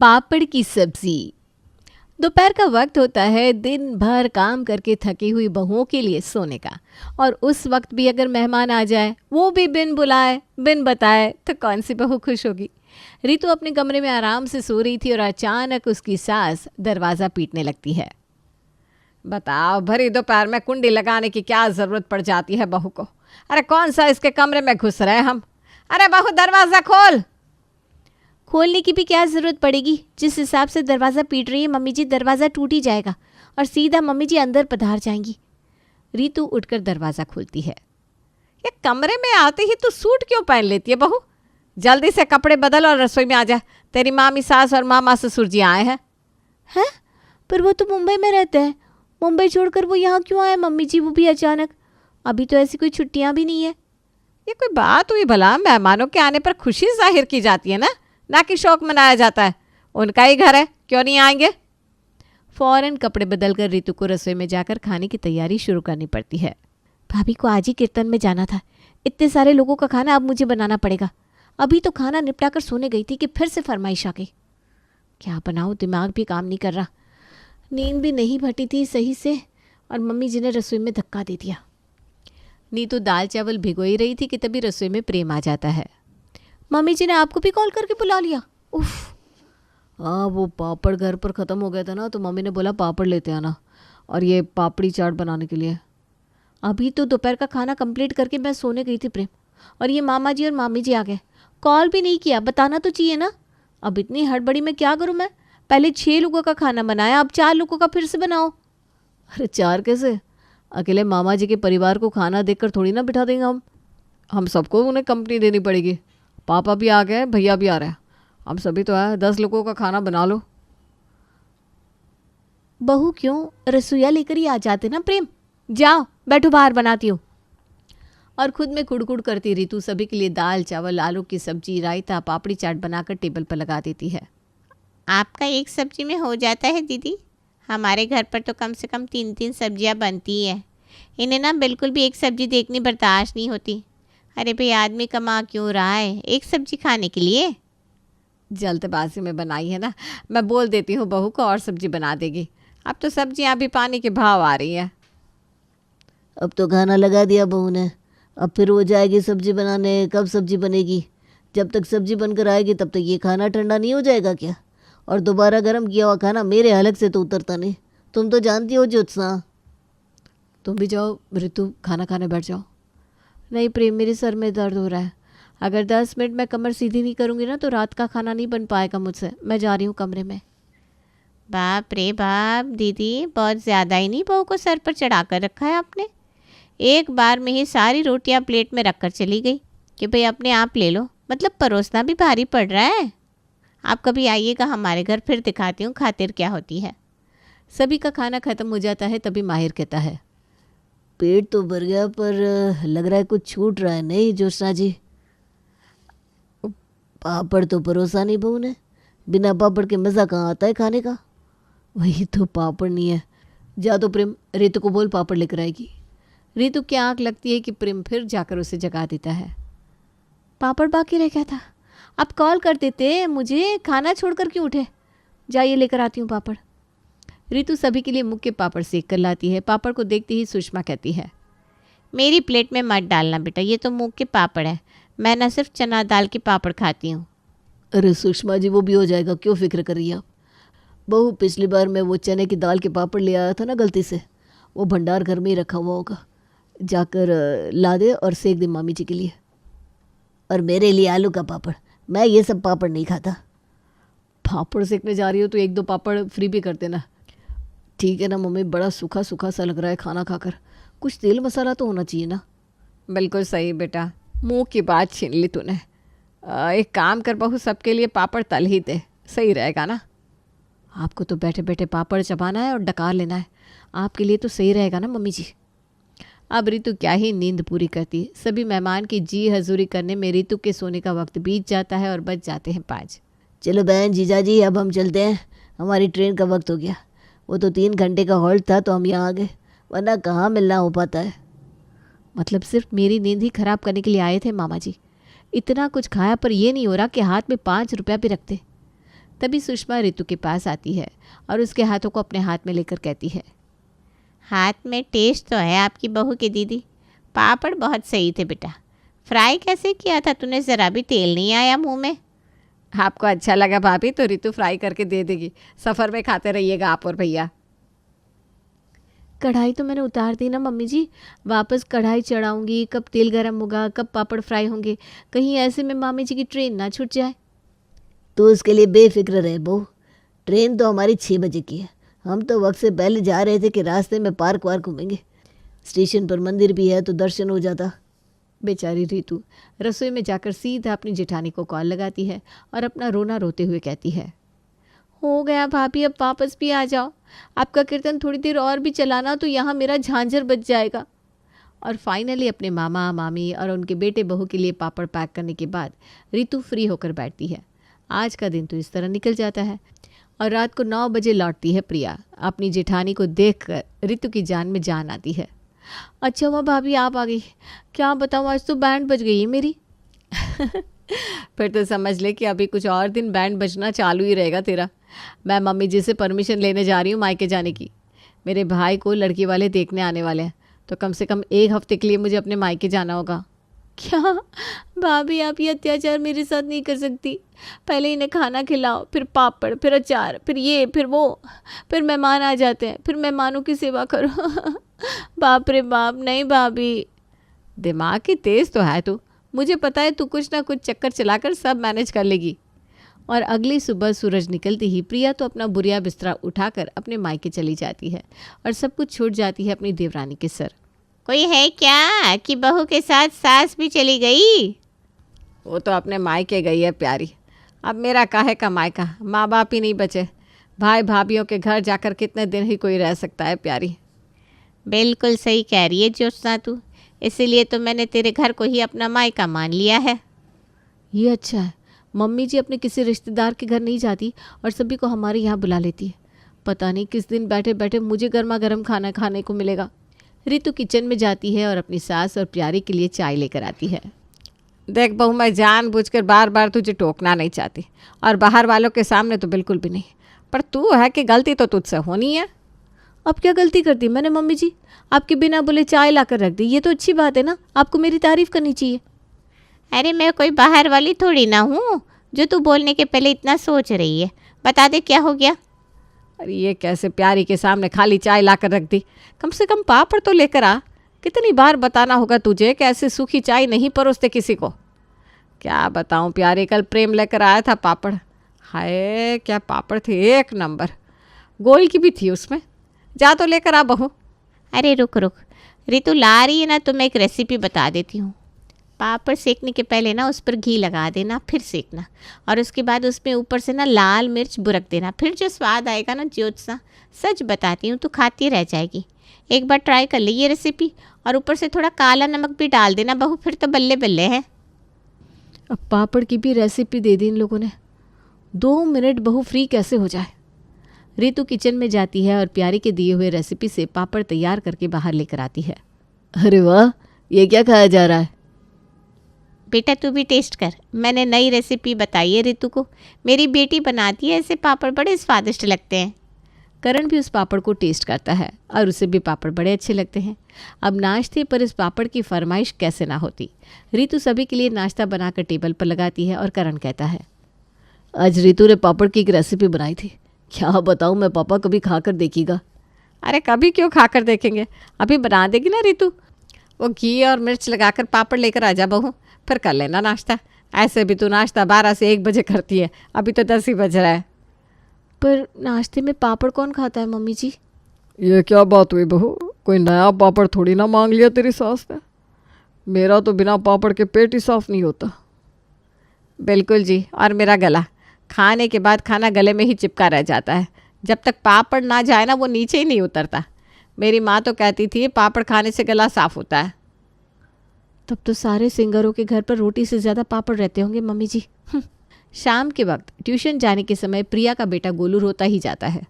पापड़ की सब्जी। दोपहर का वक्त होता है दिन भर काम करके थकी हुई बहुओं के लिए सोने का। और उस वक्त भी अगर मेहमान आ जाए, वो भी बिन बुलाए बिन बताए, तो कौन सी बहू खुश होगी। रितु अपने कमरे में आराम से सो रही थी और अचानक उसकी सास दरवाज़ा पीटने लगती है। बताओ, भरी दोपहर में कुंडी लगाने की क्या ज़रूरत पड़ जाती है बहू को। अरे कौन सा इसके कमरे में घुस रहे हम। अरे बहू दरवाज़ा खोल। खोलने की भी क्या ज़रूरत पड़ेगी। जिस हिसाब से दरवाज़ा पीट रही है मम्मी जी, दरवाज़ा टूट ही जाएगा और सीधा मम्मी जी अंदर पधार जाएंगी। रितु उठकर दरवाज़ा खोलती है। ये कमरे में आते ही तू सूट क्यों पहन लेती है बहू। जल्दी से कपड़े बदल और रसोई में आ जा। तेरी मामी सास और मामा ससुर जी आए हैं। हैं? पर वो तो मुंबई में रहते हैं। मुंबई छोड़कर वो यहाँ क्यों आए मम्मी जी, वो भी अचानक? अभी तो ऐसी कोई छुट्टियाँ भी नहीं है। ये कोई बात हुई भला। मेहमानों के आने पर खुशी जाहिर की जाती है ना कि शौक मनाया जाता है। उनका ही घर है, क्यों नहीं आएंगे। फ़ौरन कपड़े बदलकर रितु को रसोई में जाकर खाने की तैयारी शुरू करनी पड़ती है। भाभी को आज ही कीर्तन में जाना था। इतने सारे लोगों का खाना अब मुझे बनाना पड़ेगा। अभी तो खाना निपटा कर सोने गई थी कि फिर से फरमाइश आ गई। क्या बनाऊँ, दिमाग भी काम नहीं कर रहा। नींद भी नहीं भटी थी सही से और मम्मी जी ने रसोई में धक्का दे दिया। नीतू दाल चावल भिगोई रही थी कि तभी रसोई में प्रेम आ जाता है। मम्मी जी ने आपको भी कॉल करके बुला लिया? उफ। हाँ, वो पापड़ घर पर ख़त्म हो गया था ना, तो मम्मी ने बोला पापड़ लेते आना और ये पापड़ी चाट बनाने के लिए। अभी तो दोपहर का खाना कंप्लीट करके मैं सोने गई थी प्रेम, और ये मामा जी और मामी जी आ गए। कॉल भी नहीं किया, बताना तो चाहिए ना। अब इतनी हड़बड़ी में क्या करूँ मैं। पहले 6 लोगों का खाना बनाया, अब 4 लोगों का फिर से बनाओ। अरे 4 कैसे? अकेले मामा जी के परिवार को खाना देकर थोड़ी ना बिठा देंगे हम सबको उन्हें कंपनी देनी पड़ेगी। पापा भी आ गए, भैया भी आ रहे हैं, हम सभी तो है। 10 लोगों का खाना बना लो। बहू क्यों, रसोईया लेकर ही आ जाते ना प्रेम। जाओ बैठो, बाहर बनाती हूँ। और खुद में कुड़कुड़ करती रितु सभी के लिए दाल चावल, आलू की सब्जी, रायता, पापड़ी चाट बनाकर टेबल पर लगा देती है। आपका एक सब्जी में हो जाता है दीदी। हमारे घर पर तो कम से कम 3-3 सब्जियां बनती है। इन्हें ना बिल्कुल भी एक सब्जी देखनी बर्दाश्त नहीं होती। अरे भाई, आदमी कमा क्यों रहा है एक सब्जी खाने के लिए। जल्दबाजी में बनाई है ना, मैं बोल देती हूँ बहू को और सब्जी बना देगी। अब तो सब्जियाँ भी पानी के भाव आ रही हैं। अब तो खाना लगा दिया बहू ने, अब फिर वो जाएगी सब्जी बनाने। कब सब्जी बनेगी? जब तक सब्जी बनकर आएगी तब तक ये खाना ठंडा नहीं हो जाएगा क्या? और दोबारा गर्म किया हुआ खाना मेरे हलक से तो उतरता नहीं। तुम तो जानती हो ज्योत्सना। तुम भी जाओ रितु, खाना खाने बैठ जाओ। नहीं प्रेम, मेरे सर में दर्द हो रहा है। अगर 10 मिनट मैं कमर सीधी नहीं करूँगी ना तो रात का खाना नहीं बन पाएगा मुझसे। मैं जा रही हूँ कमरे में। बाप रे बाप दीदी, बहुत ज़्यादा ही नहीं बहू को सर पर चढ़ा कर रखा है आपने। एक बार में ही सारी रोटियां प्लेट में रख कर चली गई कि भाई अपने आप ले लो। मतलब परोसना भी भारी पड़ रहा है। आप कभी आइएगा हमारे घर, फिर दिखाती हूँ खातिर क्या होती है। सभी का खाना ख़त्म हो जाता है तभी माहिर कहता है, पेट तो भर गया पर लग रहा है कुछ छूट रहा है। नहीं ज्योत्सना जी, पापड़ तो परोसा नहीं बहू ने। बिना पापड़ के मज़ा कहाँ आता है खाने का। वही तो, पापड़ नहीं है। जा तो प्रेम, रितु को बोल पापड़ लेकर आएगी। रितु की आँख लगती है कि प्रेम फिर जाकर उसे जगा देता है। पापड़ बाकी रह गया था, आप कॉल कर देते मुझे। खाना छोड़कर क्यों उठे? जाइए लेकर आती हूँ पापड़। रितु सभी के लिए मुँह के पापड़ सेक कर लाती है। पापड़ को देखते ही सुषमा कहती है, मेरी प्लेट में मत डालना बेटा, ये तो मूंग के पापड़ है। मैं ना सिर्फ चना दाल के पापड़ खाती हूँ। अरे सुषमा जी, वो भी हो जाएगा, क्यों फिक्र कर रही है आप। बहू, पिछली बार मैं वो चने की दाल के पापड़ ले आया था ना गलती से, वो भंडार घर में ही रखा हुआ होगा। जाकर ला दे और सेक दे मामी जी के लिए। और मेरे लिए आलू का पापड़। मैं ये सब पापड़ नहीं खाता। पापड़ सेकने जा रही हो तो 1-2 पापड़ फ्री भी कर देना। ठीक है ना मम्मी, बड़ा सूखा सूखा सा लग रहा है खाना खाकर। कुछ तेल मसाला तो होना चाहिए ना। बिल्कुल सही बेटा, मुंह की बात छीन ली तूने। एक काम कर बहू, सबके लिए पापड़ तल ही दे, सही रहेगा ना। आपको तो बैठे बैठे पापड़ चबाना है और डकार लेना है। आपके लिए तो सही रहेगा ना मम्मी जी। अब रितु क्या ही नींद पूरी करती। सभी मेहमान की जी हजूरी करने में रितु के सोने का वक्त बीत जाता है और बज जाते हैं 5। चलो बहन जीजा जी, अब हम चलते हैं, हमारी ट्रेन का वक्त हो गया। वो तो 3 घंटे का हॉल्ट था तो हम यहाँ आ गए, वरना कहाँ मिलना हो पाता है। मतलब सिर्फ मेरी नींद ही खराब करने के लिए आए थे मामा जी। इतना कुछ खाया पर ये नहीं हो रहा कि हाथ में 5 रुपया भी रखते। तभी सुषमा रितु के पास आती है और उसके हाथों को अपने हाथ में लेकर कहती है, हाथ में टेस्ट तो है आपकी बहू की दीदी। पापड़ बहुत सही थे बेटा। फ्राई कैसे किया था तूने? ज़रा भी तेल नहीं आया मुंह में। आपको अच्छा लगा भाभी तो रितु फ्राई करके दे देगी, सफ़र में खाते रहिएगा आप और भैया। कढ़ाई तो मैंने उतार दी ना मम्मी जी, वापस कढ़ाई चढ़ाऊंगी, कब तेल गर्म होगा, कब पापड़ फ्राई होंगे, कहीं ऐसे में मामी जी की ट्रेन ना छूट जाए। तो उसके लिए बेफिक्र रहे बहू, ट्रेन तो हमारी 6 बजे की है। हम तो वक्त से पहले जा रहे थे कि रास्ते में पार्क वार्क घूमेंगे, स्टेशन पर मंदिर भी है तो दर्शन हो जाता। बेचारी रितु रसोई में जाकर सीधा अपनी जेठानी को कॉल लगाती है और अपना रोना रोते हुए कहती है, हो गया भाभी, अब वापस भी आ जाओ। आपका कीर्तन थोड़ी देर और भी चलाना तो यहाँ मेरा झांझर बच जाएगा। और फाइनली अपने मामा मामी और उनके बेटे बहू के लिए पापड़ पैक करने के बाद रितु फ्री होकर बैठती है। आज का दिन तो इस तरह निकल जाता है और रात को 9 बजे लौटती है प्रिया। अपनी जेठानी को देखकर रितु की जान में जान आती है। अच्छा हुआ भाभी आप आ गई, क्या बताऊँ आज तो बैंड बज गई है मेरी। फिर तो समझ ले कि अभी कुछ और दिन बैंड बजना चालू ही रहेगा तेरा। मैं मम्मी जी से परमिशन लेने जा रही हूँ मायके जाने की। मेरे भाई को लड़की वाले देखने आने वाले हैं, तो कम से कम 1 हफ्ते के लिए मुझे अपने मायके जाना होगा। क्या भाभी आप ये अत्याचार मेरे साथ नहीं कर सकती। पहले इन्हें खाना खिलाओ, फिर पापड़, फिर अचार, फिर ये, फिर वो, फिर मेहमान आ जाते हैं, फिर मेहमानों की सेवा करो। बाप रे बाप, नहीं भाभी। दिमाग की तेज़ तो है तू, मुझे पता है तू कुछ ना कुछ चक्कर चलाकर सब मैनेज कर लेगी। और अगली सुबह सूरज निकलते ही प्रिया तो अपना बुरिया बिस्तरा उठाकर अपने मायके चली जाती है और सब कुछ छूट जाती है अपनी देवरानी के सर। कोई है क्या कि बहू के साथ सास भी चली गई? वो तो अपने मायके गई है प्यारी, अब मेरा काहे का मायका, माँ बाप ही नहीं बचे। भाई भाभीयों के घर जाकर कितने दिन ही कोई रह सकता है प्यारी। बिल्कुल सही कह रही है ज्योत्सना तू, इसीलिए तो मैंने तेरे घर को ही अपना मायका मान लिया है। ये अच्छा है, मम्मी जी अपने किसी रिश्तेदार के घर नहीं जाती और सभी को हमारे यहाँ बुला लेती है। पता नहीं किस दिन बैठे बैठे मुझे गर्मा गर्म खाना खाने को मिलेगा। रितु किचन में जाती है और अपनी सास और प्यारी के लिए चाय लेकर आती है। देख बहू, मैं जानबूझकर बार बार तुझे टोकना नहीं चाहती और बाहर वालों के सामने तो बिल्कुल भी नहीं, पर तू है कि गलती तो तुझसे होनी है। अब क्या गलती कर दी मैंने मम्मी जी? आपके बिना बोले चाय लाकर रख दी, ये तो अच्छी बात है ना, आपको मेरी तारीफ़ करनी चाहिए। अरे मैं कोई बाहर वाली थोड़ी ना हूँ जो तू बोलने के पहले इतना सोच रही है। बता दे क्या हो गया? अरे ये कैसे प्यारी के सामने खाली चाय लाकर रख दी? कम से कम पापड़ तो लेकर आ। कितनी बार बताना होगा तुझे कि ऐसे सूखी चाय नहीं परोसते किसी को। क्या बताऊँ प्यारी, कल प्रेम लेकर आया था पापड़, हाय क्या पापड़ थे, 1 नंबर। गोल की भी थी उसमें, जा तो लेकर आ बहू। अरे रुक रुक, रितु ला रही है ना तो मैं एक रेसिपी बता देती हूँ। पापड़ सेकने के पहले ना उस पर घी लगा देना, फिर सेकना, और उसके बाद उसमें ऊपर से ना लाल मिर्च बुरक देना, फिर जो स्वाद आएगा ना ज्योत्सना, सच बताती हूँ तो खाती रह जाएगी। एक बार ट्राई कर ली ये रेसिपी, और ऊपर से थोड़ा काला नमक भी डाल देना बहू, फिर तो बल्ले बल्ले है। अब पापड़ की भी रेसिपी दे दी इन लोगों ने। 2 मिनट बहू फ्री कैसे हो जाए। रितु किचन में जाती है और प्यारी के दिए हुए रेसिपी से पापड़ तैयार करके बाहर लेकर आती है। अरे वाह, ये क्या खाया जा रहा है? बेटा तू भी टेस्ट कर, मैंने नई रेसिपी बताई है रितु को, मेरी बेटी बनाती है ऐसे पापड़, बड़े स्वादिष्ट लगते हैं। करण भी उस पापड़ को टेस्ट करता है और उसे भी पापड़ बड़े अच्छे लगते हैं। अब नाश्ते पर इस पापड़ की फरमाइश कैसे ना होती। रितु सभी के लिए नाश्ता बनाकर टेबल पर लगाती है और करण कहता है, आज रितु ने पापड़ की एक रेसिपी बनाई थी, क्या बताऊँ मैं, पापा कभी खाकर देखिएगा। अरे कभी क्यों खाकर देखेंगे, अभी बना देगी ना रितु। वो घी और मिर्च लगाकर पापड़ लेकर आ जा बहू, फिर कर लेना नाश्ता। ऐसे भी तू नाश्ता 12 से 1 बजे करती है, अभी तो 10 ही बज रहा है। पर नाश्ते में पापड़ कौन खाता है मम्मी जी? ये क्या बात हुई बहू, कोई नया पापड़ थोड़ी ना मांग लिया तेरी सास ने। मेरा तो बिना पापड़ के पेट ही साफ नहीं होता। बिल्कुल जी, और मेरा गला, खाने के बाद खाना गले में ही चिपका रह जाता है, जब तक पापड़ ना जाए ना वो नीचे ही नहीं उतरता। मेरी माँ तो कहती थी पापड़ खाने से गला साफ होता है। तब तो सारे सिंगरों के घर पर रोटी से ज़्यादा पापड़ रहते होंगे मम्मी जी। शाम के वक्त ट्यूशन जाने के समय प्रिया का बेटा गोलू रोता ही जाता है।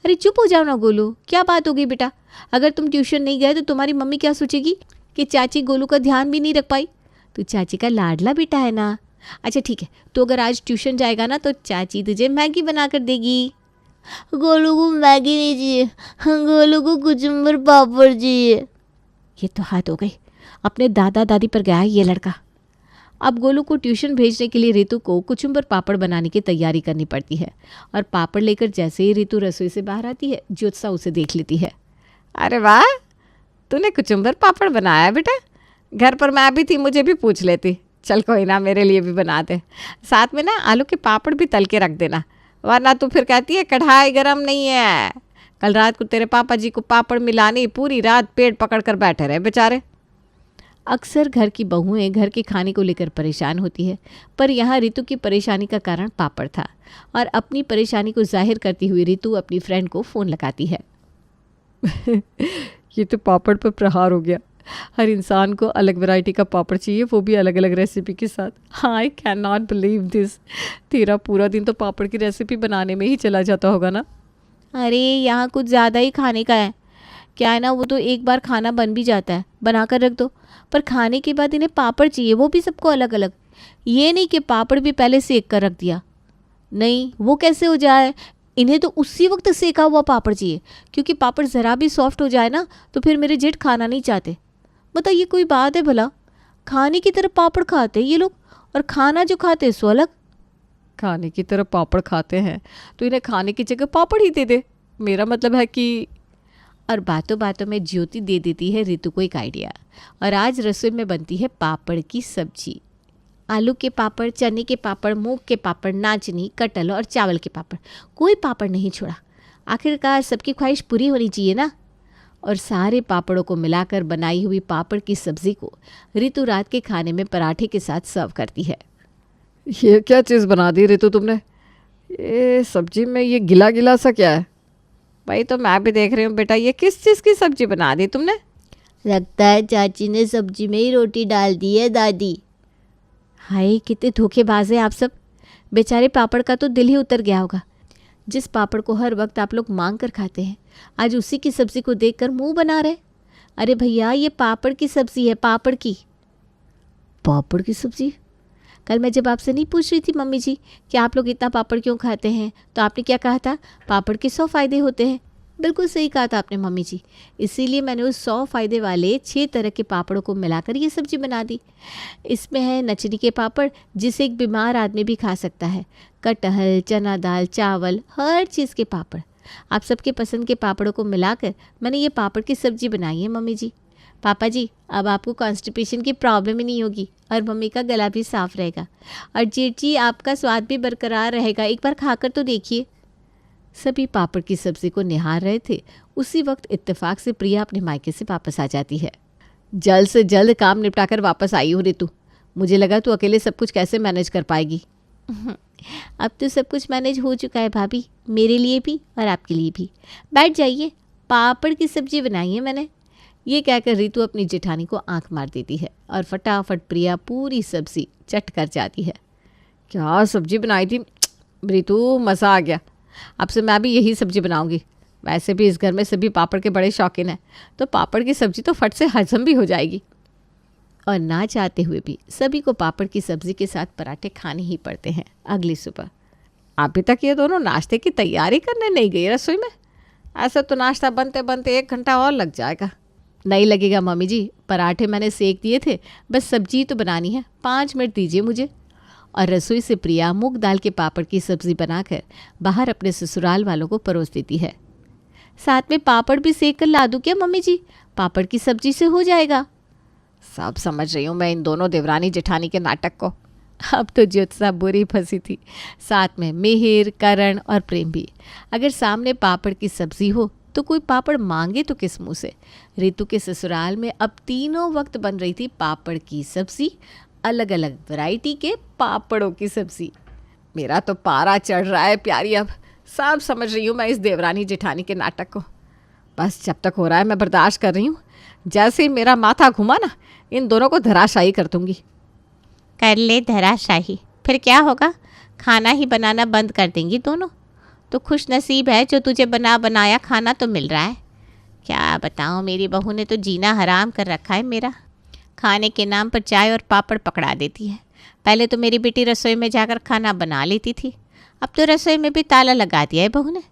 अरे चुप हो जाओ ना गोलू, क्या बात हो गई बेटा? अगर तुम ट्यूशन नहीं गए तो तुम्हारी मम्मी क्या सोचेगी कि चाची गोलू का ध्यान भी नहीं रख पाई। तू चाची का लाडला बेटा है ना, अच्छा ठीक है, तो अगर आज ट्यूशन जाएगा ना तो चाची तुझे मैगी बना कर देगी। गोलू को मैगी नहीं चाहिए, गोलू को कुचुम्बर पापड़ चाहिए। ये तो हाथ हो गई, अपने दादा दादी पर गया है ये लड़का। अब गोलू को ट्यूशन भेजने के लिए रितु को कुचुम्बर पापड़ बनाने की तैयारी करनी पड़ती है और पापड़ लेकर जैसे ही रितु रसोई से बाहर आती है ज्योत्सा उसे देख लेती है। अरे वाह, तूने कुचुम्बर पापड़ बनाया बेटा। घर पर मैं भी थी, मुझे भी पूछ लेती। चल कोई ना, मेरे लिए भी बना दे। साथ में ना आलू के पापड़ भी तल के रख देना, वरना तू फिर कहती है कढ़ाई गरम नहीं है। कल रात को तेरे पापा जी को पापड़ मिलानी, पूरी रात पेट पकड़ कर बैठे रहे बेचारे। अक्सर घर की बहुएं घर के खाने को लेकर परेशान होती है, पर यहाँ रितु की परेशानी का कारण पापड़ था और अपनी परेशानी को जाहिर करती हुई रितु अपनी फ्रेंड को फ़ोन लगाती है। ये तो पापड़ पर प्रहार हो गया। हर इंसान को अलग वैरायटी का पापड़ चाहिए, वो भी अलग अलग रेसिपी के साथ। I can not believe this. तेरा पूरा दिन तो पापड़ की रेसिपी बनाने में ही चला जाता होगा ना। अरे यहाँ कुछ ज़्यादा ही खाने का है। क्या है ना, वो तो एक बार खाना बन भी जाता है, बना कर रख दो, पर खाने के बाद इन्हें पापड़ चाहिए, वो भी सबको अलग अलग। ये नहीं कि पापड़ भी पहले सेक कर रख दिया, नहीं वो कैसे हो जाए। इन्हें तो उसी वक्त सेका हुआ पापड़ चाहिए, क्योंकि पापड़ ज़रा भी सॉफ्ट हो जाए ना तो फिर मेरे जेठ खाना नहीं चाहते। बताइए ये कोई बात है भला? खाने की तरफ पापड़ खाते हैं ये लोग और खाना जो खाते हैं सो अलग। खाने की तरफ पापड़ खाते हैं तो इन्हें खाने की जगह पापड़ ही दे दे। मेरा मतलब है कि और बातों बातों में ज्योति दे देती है रितु को एक आइडिया, और आज रसोई में बनती है पापड़ की सब्जी। आलू के पापड़, चने के पापड़, मूंग के पापड़, नाचनी, कटहल और चावल के पापड़, कोई पापड़ नहीं छोड़ा। आखिरकार सबकी ख्वाहिश पूरी होनी चाहिए ना। और सारे पापड़ों को मिलाकर बनाई हुई पापड़ की सब्ज़ी को रितु रात के खाने में पराठे के साथ सर्व करती है। ये क्या चीज़ बना दी रितु तुमने? ये सब्जी में ये गिला गिला सा क्या है? भाई तो मैं भी देख रही हूँ बेटा, ये किस चीज़ की सब्जी बना दी तुमने? लगता है चाची ने सब्जी में ही रोटी डाल दी है दादी। हाय कितने धोखेबाज हैं आप सब। बेचारे पापड़ का तो दिल ही उतर गया होगा। जिस पापड़ को हर वक्त आप लोग मांग कर खाते हैं, आज उसी की सब्ज़ी को देखकर मुंह बना रहे। अरे भैया ये पापड़ की सब्ज़ी है, पापड़ की। पापड़ की सब्जी? कल मैं जब आपसे नहीं पूछ रही थी मम्मी जी कि आप लोग इतना पापड़ क्यों खाते हैं, तो आपने क्या कहा था? पापड़ के 100 फ़ायदे होते हैं। बिल्कुल सही कहा था आपने मम्मी जी। इसीलिए मैंने उस 100 फ़ायदे वाले 6 तरह के पापड़ों को मिलाकर ये सब्ज़ी बना दी। इसमें है नचनी के पापड़, जिसे एक बीमार आदमी भी खा सकता है, कटहल, चना दाल, चावल, हर चीज़ के पापड़। आप सबके पसंद के पापड़ों को मिलाकर मैंने ये पापड़ की सब्ज़ी बनाई है मम्मी जी। पापा जी अब आपको कॉन्स्टिपेशन की प्रॉब्लम ही नहीं होगी और मम्मी का गला भी साफ़ रहेगा, और जेठ जी आपका स्वाद भी बरकरार रहेगा। एक बार खाकर तो देखिए। सभी पापड़ की सब्ज़ी को निहार रहे थे। उसी वक्त इत्तेफाक से प्रिया अपने मायके से वापस आ जाती है। जल्द से जल्द काम निपटाकर वापस आई हो रितु। मुझे लगा तू अकेले सब कुछ कैसे मैनेज कर पाएगी। अब तो सब कुछ मैनेज हो चुका है भाभी, मेरे लिए भी और आपके लिए भी। बैठ जाइए, पापड़ की सब्ज़ी बनाई है मैंने। ये कहकर रितु अपनी जेठानी को आंख मार देती है और फटाफट प्रिया पूरी सब्ज़ी चट कर जाती है। क्या सब्जी बनाई थी रितु, मज़ा आ गया। अब से मैं भी यही सब्जी बनाऊंगी। वैसे भी इस घर में सभी पापड़ के बड़े शौकीन हैं, तो पापड़ की सब्जी तो फट से हजम भी हो जाएगी। और ना चाहते हुए भी सभी को पापड़ की सब्ज़ी के साथ पराठे खाने ही पड़ते हैं। अगली सुबह अभी तक ये दोनों नाश्ते की तैयारी करने नहीं गई रसोई में। ऐसा तो नाश्ता बनते बनते 1 घंटा और लग जाएगा। नहीं लगेगा मम्मी जी, पराठे मैंने सेक दिए थे, बस सब्जी तो बनानी है। 5 मिनट दीजिए मुझे। और रसोई से प्रिया मूंग दाल के पापड़ की सब्ज़ी बनाकर बाहर अपने ससुराल वालों को परोस देती है। साथ में पापड़ भी सेक कर ला दूँ क्या मम्मी जी? पापड़ की सब्ज़ी से हो जाएगा। सब समझ रही हूँ मैं इन दोनों देवरानी जेठानी के नाटक को। अब तो ज्योत्सा बुरी फंसी थी, साथ में मिहिर, करण और प्रेम भी। अगर सामने पापड़ की सब्ज़ी हो तो कोई पापड़ मांगे तो किस मुँह से। रितु के ससुराल में अब तीनों वक्त बन रही थी पापड़ की सब्ज़ी, अलग अलग वैरायटी के पापड़ों की सब्ज़ी। मेरा तो पारा चढ़ रहा है प्यारी। अब सब समझ रही हूँ मैं इस देवरानी जेठानी के नाटक को। बस जब तक हो रहा है मैं बर्दाश्त कर रही हूँ। जैसे ही मेरा माथा घुमा ना, इन दोनों को धराशायी कर दूँगी। कर ले धराशाही, फिर क्या होगा? खाना ही बनाना बंद कर देंगी दोनों। तो खुश नसीब है जो तुझे बना बनाया खाना तो मिल रहा है। क्या बताऊँ, मेरी बहू ने तो जीना हराम कर रखा है मेरा। खाने के नाम पर चाय और पापड़ पकड़ा देती है। पहले तो मेरी बेटी रसोई में जाकर खाना बना लेती थी, अब तो रसोई में भी ताला लगा दिया है बहू ने।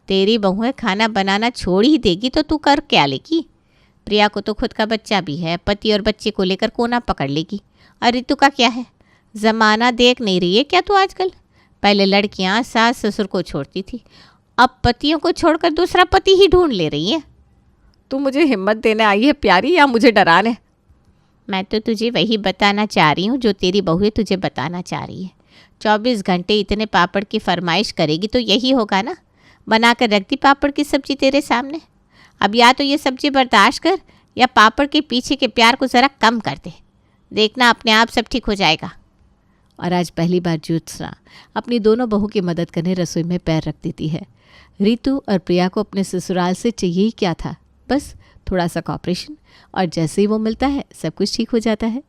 तेरी बहू है खाना बनाना छोड़ ही देगी तो तू कर क्या लेगी? प्रिया को तो खुद का बच्चा भी है, पति और बच्चे को लेकर कोना पकड़ लेगी। और ऋतु का क्या है? ज़माना देख नहीं रही है क्या तू आजकल? पहले लड़कियां सास ससुर को छोड़ती थी, अब पतियों को छोड़कर दूसरा पति ही ढूंढ ले रही है। तू मुझे हिम्मत देने आई है प्यारी या मुझे डराने? मैं तो तुझे वही बताना चाह रही हूँ जो तेरी बहू तुझे बताना चाह रही है। 24 घंटे इतने पापड़ की फरमाइश करेगी तो यही होगा ना, बना कर रख दी पापड़ की सब्जी तेरे सामने। अब या तो ये सब्जी बर्दाश्त कर या पापड़ के पीछे के प्यार को ज़रा कम कर दे, देखना अपने आप सब ठीक हो जाएगा। और आज पहली बार ज्योत्सना अपनी दोनों बहू की मदद करने रसोई में पैर रख देती है। ऋतु और प्रिया को अपने ससुराल से चाहिए ही क्या था, बस थोड़ा सा कॉपरेशन, और जैसे ही वो मिलता है सब कुछ ठीक हो जाता है।